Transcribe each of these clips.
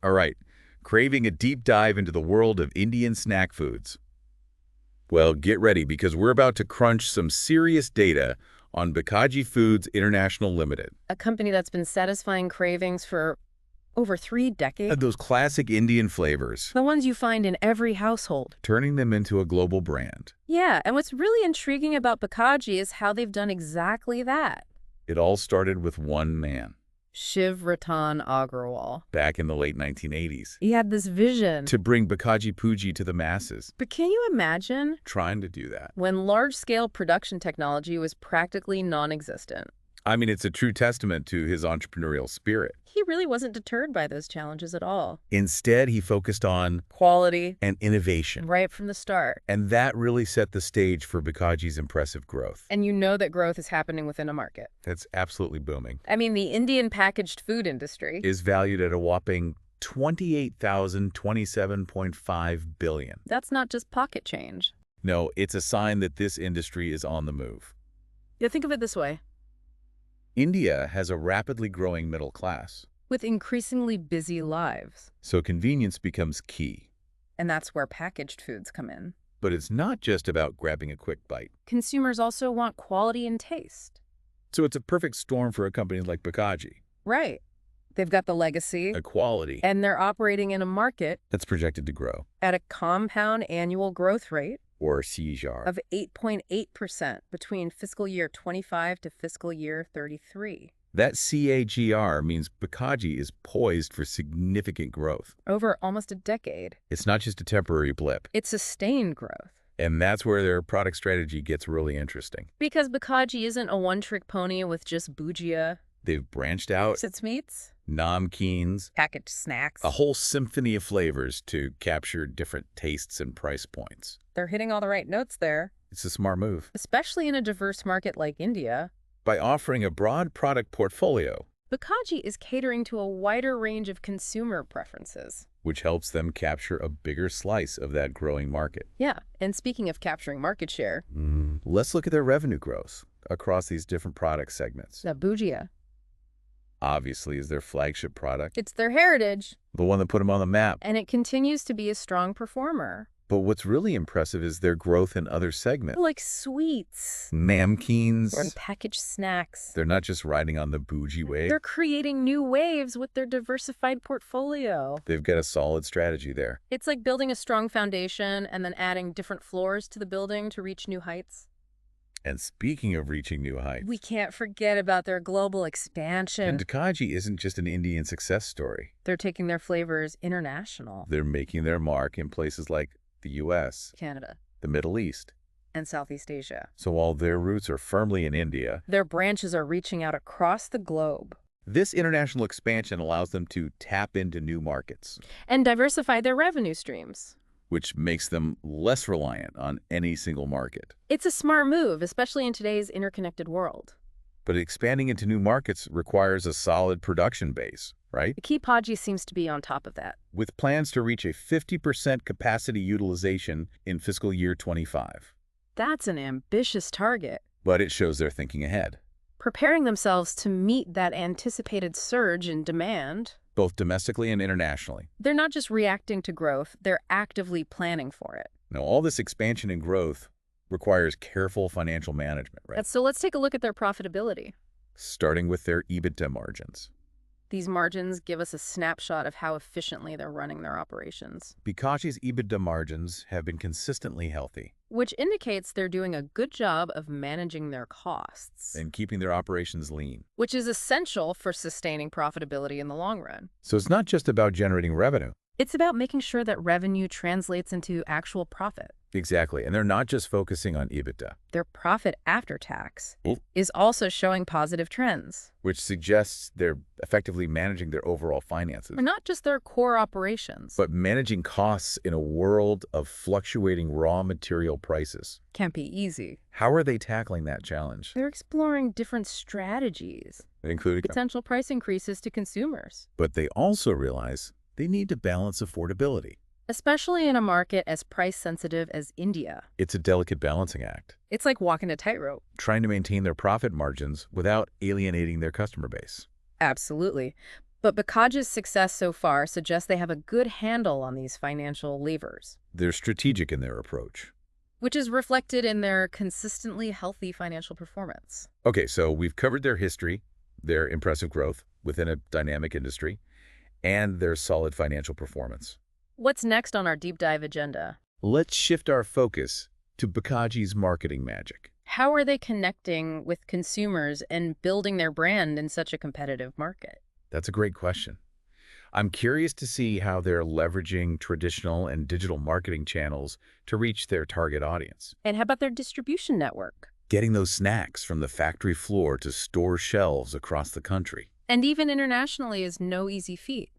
All right, craving a deep dive into the world of Indian snack foods. Well, get ready because we're about to crunch some serious data on Bikaji Foods International Ltd. A company that's been satisfying cravings for over 3 decades. Those classic Indian flavors, The ones you find in every household. turning them into a global brand. Yeah, and what's really intriguing about Bikaji is how they've done exactly that. It all started with one man Shiv Ratan Agrawal. back in the late 1980s He had this vision. to bring Bikaji Puji to the masses. But can you imagine Trying to do that. when large-scale production technology was practically non-existent? I mean, it's a true testament to his entrepreneurial spirit. He really wasn't deterred by those challenges at all. Instead, he focused on Quality, and innovation. right from the start. And that really set the stage for Bikaji's impressive growth. And you know that growth is happening within a market. That's absolutely booming. I mean, the Indian packaged food industry Is valued at a whopping $28,027.5 billion. That's not just pocket change. No, it's a sign that this industry is on the move. Yeah, think of it this way. India has a rapidly growing middle class, With increasingly busy lives. so convenience becomes key. And that's where packaged foods come in. But it's not just about grabbing a quick bite. Consumers also want quality and taste. So it's a perfect storm for a company like Bikaji. Right. They've got the legacy, A quality and they're operating in a market that's projected to grow, at a compound annual growth rate or CAGR. of 8.8% between fiscal year 25 to fiscal year 33. That CAGR means Bikaji is poised for significant growth. Over almost a decade. It's not just a temporary blip. It's sustained growth. And that's where their product strategy gets really interesting. Because Bikaji isn't a one-trick pony with just bujia, They've branched out sits meats, namkeens, packaged snacks. a whole symphony of flavors to capture different tastes and price points. They're hitting all the right notes there, It's a smart move. especially in a diverse market like India. By offering a broad product portfolio, Bikaji is catering to a wider range of consumer preferences. which helps them capture a bigger slice of that growing market. Yeah, and speaking of capturing market share, Let's look at their revenue growth across these different product segments. the bujia, Obviously is their flagship product, it's their heritage, the one that put them on the map. and it continues to be a strong performer. But what's really impressive is their growth in other segments. Like sweets Namkeens. or packaged snacks. They're not just riding on the bougie wave. They're creating new waves with their diversified portfolio. They've got a solid strategy there. It's like building a strong foundation and then adding different floors to the building to reach new heights. And speaking of reaching new heights, We can't forget about their global expansion. and Bikaji isn't just an Indian success story. They're taking their flavors international. They're making their mark in places like the US, Canada the Middle East. and Southeast Asia. So while their roots are firmly in India, Their branches are reaching out across the globe this international expansion allows them to tap into new markets, and diversify their revenue streams. which makes them less reliant on any single market. It's a smart move, especially in today's interconnected world. But expanding into new markets requires a solid production base, right? Bikaji seems to be on top of that. With plans to reach a 50% capacity utilization in fiscal year 25. That's an ambitious target. But it shows they're thinking ahead, Preparing themselves to meet that anticipated surge in demand. both domestically and internationally. They're not just reacting to growth, they're actively planning for it. Now, all this expansion and growth requires careful financial management, right? So let's take a look at their profitability. Starting with their EBITDA margins. These margins give us a snapshot of how efficiently they're running their operations, Bikaji's EBITDA margins have been consistently healthy which indicates they're doing a good job of managing their costs, and keeping their operations lean. which is essential for sustaining profitability in the long run. So it's not just about generating revenue. It's about making sure that revenue translates into actual profit. Exactly. And they're not just focusing on EBITDA, Their profit after tax Oh. is also showing positive trends, which suggests they're effectively managing their overall finances. or not just their core operations. But managing costs in a world of fluctuating raw material prices. Can't be easy. How are they tackling that challenge? They're exploring different strategies, Including, potential price increases to consumers, but they also realize they need to balance affordability. especially in a market as price-sensitive as India. It's a delicate balancing act, It's like walking a tightrope. trying to maintain their profit margins without alienating their customer base. Absolutely. But Bikaji's success so far suggests they have a good handle on these financial levers, They're strategic in their approach. which is reflected in their consistently healthy financial performance. Okay, so we've covered their history, their impressive growth within a dynamic industry, and their solid financial performance. What's next on our deep dive agenda? Let's shift our focus to Bikaji's marketing magic. How are they connecting with consumers and building their brand in such a competitive market? That's a great question. I'm curious to see how they're leveraging traditional and digital marketing channels to reach their target audience. And how about their distribution network? Getting those snacks from the factory floor to store shelves across the country. And even internationally is no easy feat.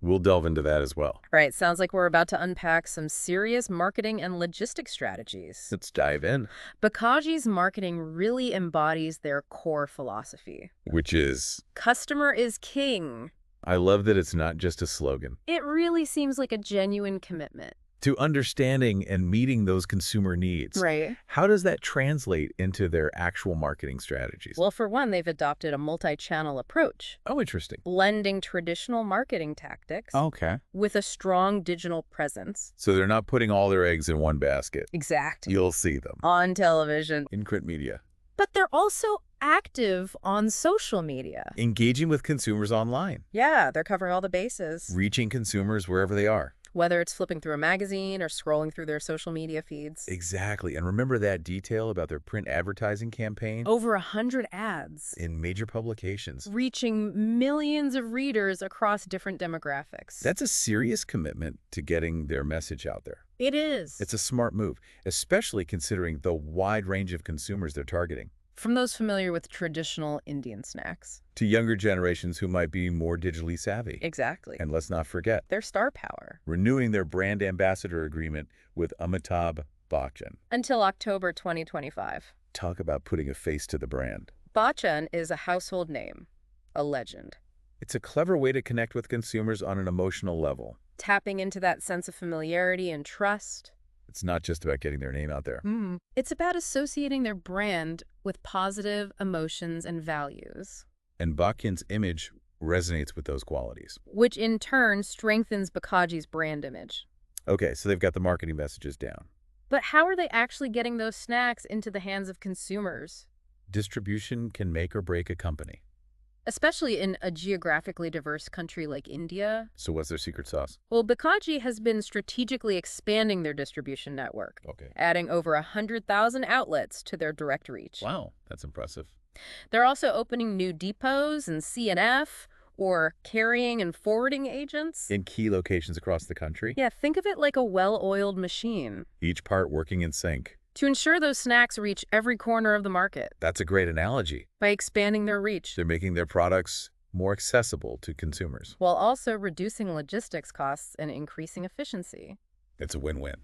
We'll delve into that as well. Right, sounds like we're about to unpack some serious marketing and logistics strategies. Let's dive in. Bikaji's marketing really embodies their core philosophy. Which is, Customer is king. I love that it's not just a slogan. It really seems like a genuine commitment. To understanding and meeting those consumer needs. Right. How does that translate into their actual marketing strategies? Well, for one, they've adopted a multi-channel approach, Oh, interesting. blending traditional marketing tactics Okay. with a strong digital presence. So they're not putting all their eggs in one basket. Exactly. You'll see them On television. in print media. But they're also active on social media. Engaging with consumers online. Yeah, they're covering all the bases. Reaching consumers wherever they are. Whether it's flipping through a magazine or scrolling through their social media feeds. Exactly. And remember that detail about their print advertising campaign? Over 100 ads. In major publications. Reaching millions of readers across different demographics. That's a serious commitment to getting their message out there. It is. It's a smart move, especially considering the wide range of consumers they're targeting. From those familiar with traditional Indian snacks. To younger generations who might be more digitally savvy. Exactly. And let's not forget, Their star power. renewing their brand ambassador agreement with Amitabh Bachchan. Until October 2025. Talk about putting a face to the brand. Bachchan is a household name, a legend. It's a clever way to connect with consumers on an emotional level. Tapping into that sense of familiarity and trust. It's not just about getting their name out there. It's about associating their brand with positive emotions and values, And Bachchan's image resonates with those qualities. which in turn strengthens Bikaji's brand image. Okay, so they've got the marketing messages down. But how are they actually getting those snacks into the hands of consumers? Distribution can make or break a company. Especially in a geographically diverse country like India. So what's their secret sauce? Well, Bikaji has been strategically expanding their distribution network, Okay. adding over 100,000 outlets to their direct reach. Wow, that's impressive. They're also opening new depots and C&F, or carrying and forwarding agents. In key locations across the country, Yeah, think of it like a well-oiled machine each part working in sync. to ensure those snacks reach every corner of the market That's a great analogy. by expanding their reach, They're making their products more accessible to consumers. while also reducing logistics costs and increasing efficiency. It's a win-win.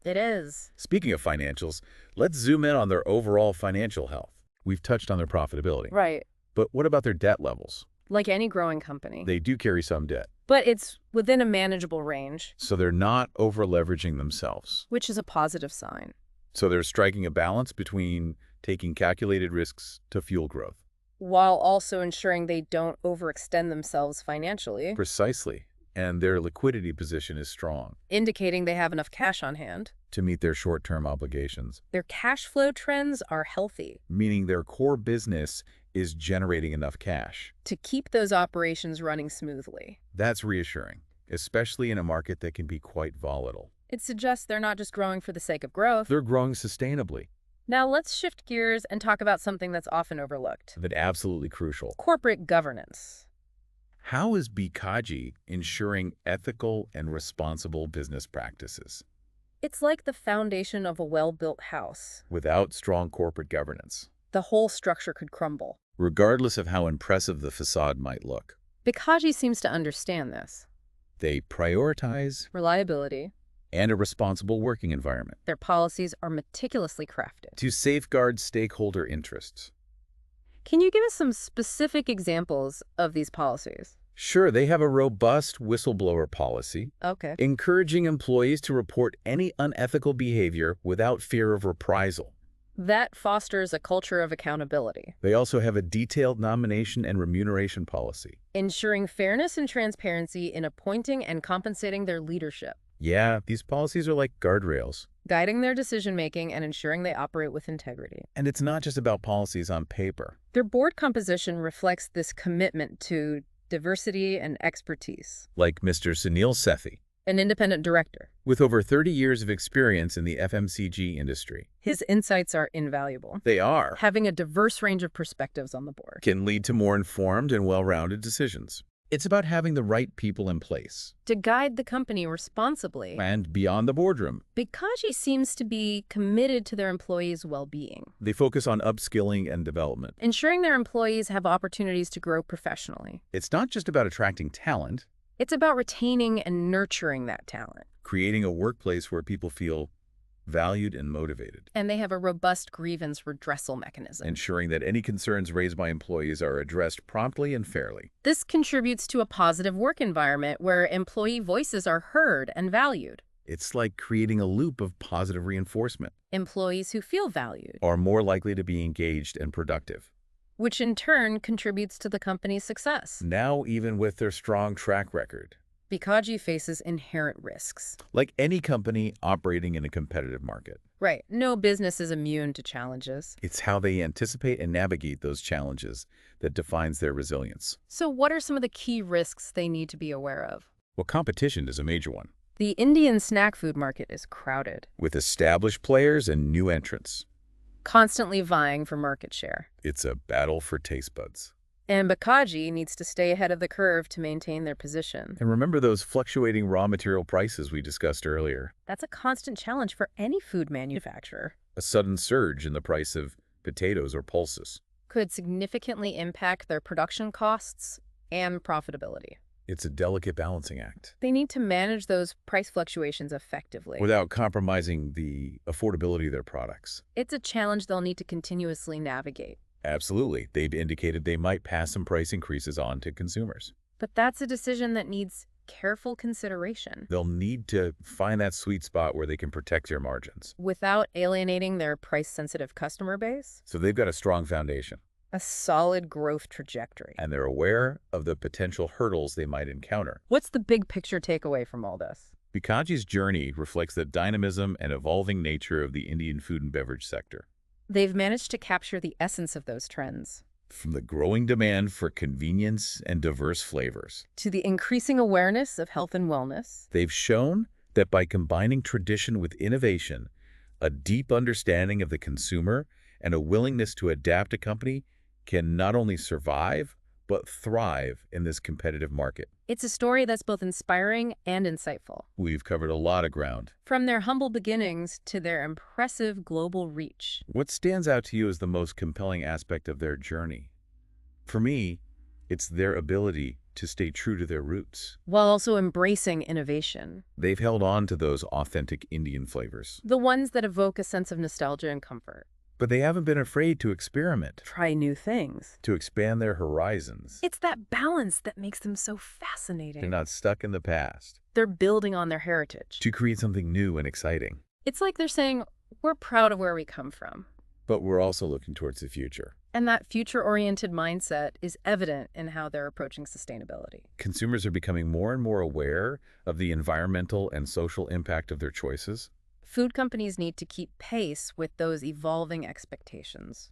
It is. Speaking of financials, let's zoom in on their overall financial health. We've touched on their profitability. Right. But what about their debt levels? Like any growing company. They do carry some debt, But it's within a manageable range, so they're not over-leveraging themselves. which is a positive sign. So they're striking a balance between taking calculated risks to fuel growth. While also ensuring they don't overextend themselves financially, Precisely. And their liquidity position is strong indicating they have enough cash on hand. to meet their short-term obligations, Their cash flow trends are healthy meaning their core business is generating enough cash. to keep those operations running smoothly. That's reassuring, especially in a market that can be quite volatile. It suggests they're not just growing for the sake of growth. They're growing sustainably. Now let's shift gears and talk about something that's often overlooked. That's absolutely crucial. Corporate governance. How is Bikaji ensuring ethical and responsible business practices? It's like the foundation of a well-built house. Without strong corporate governance, The whole structure could crumble. regardless of how impressive the facade might look, Bikaji seems to understand this. they prioritize Reliability. and a responsible working environment Their policies are meticulously crafted. to safeguard stakeholder interests. Can you give us some specific examples of these policies? Sure, they have a robust whistleblower policy, Okay. encouraging employees to report any unethical behavior without fear of reprisal. That fosters a culture of accountability, They also have a detailed nomination and remuneration policy. ensuring fairness and transparency in appointing and compensating their leadership, Yeah, these policies are like guardrails. guiding their decision-making and ensuring they operate with integrity. And it's not just about policies on paper. Their board composition reflects this commitment to diversity and expertise. Like Mr. Sunil Sethi, An independent director. with over 30 years of experience in the FMCG industry. His insights are invaluable. They are. Having a diverse range of perspectives on the board. Can lead to more informed and well-rounded decisions. It's about having the right people in place. To guide the company responsibly. And beyond the boardroom, Bikaji seems to be committed to their employees' well-being, they focus on upskilling and development. ensuring their employees have opportunities to grow professionally. It's not just about attracting talent, It's about retaining and nurturing that talent. creating a workplace where people feel valued and motivated, And they have a robust grievance redressal mechanism. ensuring that any concerns raised by employees are addressed promptly and fairly. This contributes to a positive work environment where employee voices are heard and valued. It's like creating a loop of positive reinforcement, Employees who feel valued, are more likely to be engaged and productive. which in turn contributes to the company's success. Now, even with their strong track record, Bikaji faces inherent risks. like any company operating in a competitive market, Right. No business is immune to challenges. it's how they anticipate and navigate those challenges that defines their resilience. So what are some of the key risks they need to be aware of? Well, competition is a major one, The Indian snack food market is crowded, with established players and new entrants. constantly vying for market share. It's a battle for taste buds. And Bikaji needs to stay ahead of the curve to maintain their position. And remember those fluctuating raw material prices we discussed earlier. That's a constant challenge for any food manufacturer. A sudden surge in the price of potatoes or pulses. Could significantly impact their production costs and profitability. It's a delicate balancing act, They need to manage those price fluctuations effectively. without compromising the affordability of their products. It's a challenge they'll need to continuously navigate. Absolutely. They've indicated they might pass some price increases on to consumers. But that's a decision that needs careful consideration They'll need to find that sweet spot where they can protect their margins. without alienating their price-sensitive customer base. So they've got a strong foundation, A solid growth trajectory. and they're aware of the potential hurdles they might encounter. What's the big picture takeaway from all this? Bikaji's journey reflects the dynamism and evolving nature of the Indian food and beverage sector. They've managed to capture the essence of those trends, From the growing demand for convenience and diverse flavors, to the increasing awareness of health and wellness. they've shown that by combining tradition with innovation, a deep understanding of the consumer, and a willingness to adapt, a company can not only survive, but thrive in this competitive market. It's a story that's both inspiring and insightful. We've covered a lot of ground. From their humble beginnings to their impressive global reach. What stands out to you as the most compelling aspect of their journey? For me, it's their ability to stay true to their roots. While also embracing innovation. They've held on to those authentic Indian flavors, The ones that evoke a sense of nostalgia and comfort. but they haven't been afraid to experiment, Try new things. to expand their horizons. It's that balance that makes them so fascinating. They're not stuck in the past, They're building on their heritage. to create something new and exciting. It's like they're saying, we're proud of where we come from. But we're also looking towards the future. And that future-oriented mindset is evident in how they're approaching sustainability. Consumers are becoming more and more aware of the environmental and social impact of their choices. Food companies need to keep pace with those evolving expectations.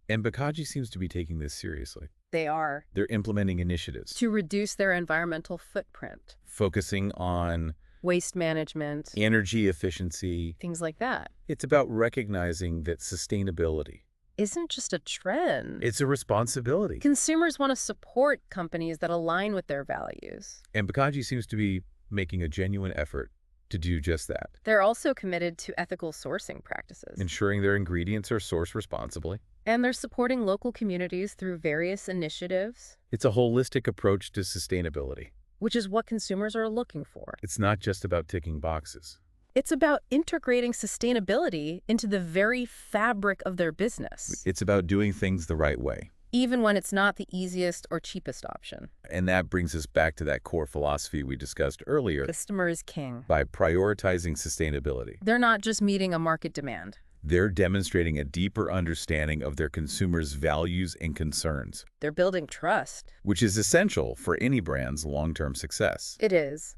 And Bikaji seems to be taking this seriously. They are. They're implementing initiatives, To reduce their environmental footprint, focusing on waste management, energy efficiency. things like that. It's about recognizing that sustainability, Isn't just a trend. it's a responsibility. Consumers want to support companies that align with their values. And Bikaji seems to be making a genuine effort to do just that, They're also committed to ethical sourcing practices. ensuring their ingredients are sourced responsibly. And they're supporting local communities through various initiatives, It's a holistic approach to sustainability. which is what consumers are looking for. It's not just about ticking boxes. It's about integrating sustainability into the very fabric of their business, It's about doing things the right way. even when it's not the easiest or cheapest option. And that brings us back to that core philosophy we discussed earlier. Customer is king. By prioritizing sustainability, They're not just meeting a market demand. They're demonstrating a deeper understanding of their consumers' values and concerns, They're building trust. which is essential for any brand's long-term success. It is.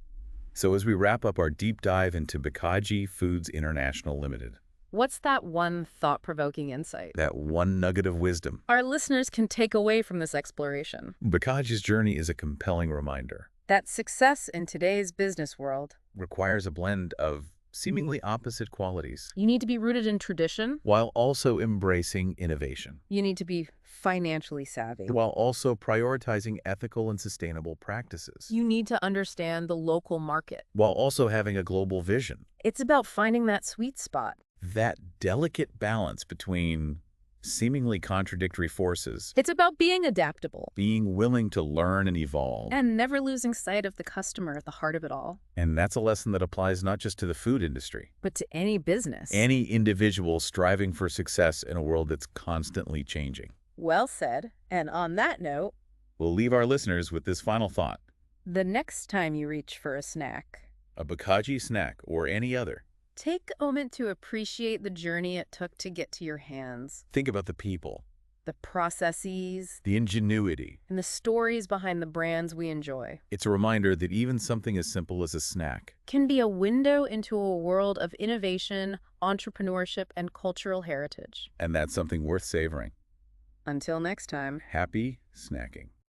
So as we wrap up our deep dive into Bikaji Foods International Ltd, What's that one thought-provoking insight that one nugget of wisdom, our listeners can take away from this exploration? Bikaji's journey is a compelling reminder. That success in today's business world, Requires a blend of seemingly opposite qualities, you need to be rooted in tradition. while also embracing innovation, You need to be financially savvy. while also prioritizing ethical and sustainable practices, You need to understand the local market. while also having a global vision. It's about finding that sweet spot. That delicate balance between seemingly contradictory forces, It's about being adaptable being willing to learn and evolve. and never losing sight of the customer at the heart of it all, And that's a lesson that applies not just to the food industry, but to any business. any individual striving for success in a world that's constantly changing. Well said. And on that note, We'll leave our listeners with this final thought. the next time you reach for a snack, A Bikaji snack or any other, take a moment to appreciate the journey it took to get to your hands, think about the people, the processes, the ingenuity. and the stories behind the brands we enjoy. It's a reminder that even something as simple as a snack Can be a window into a world of innovation, entrepreneurship, and cultural heritage. and that's something worth savoring. Until next time. Happy snacking.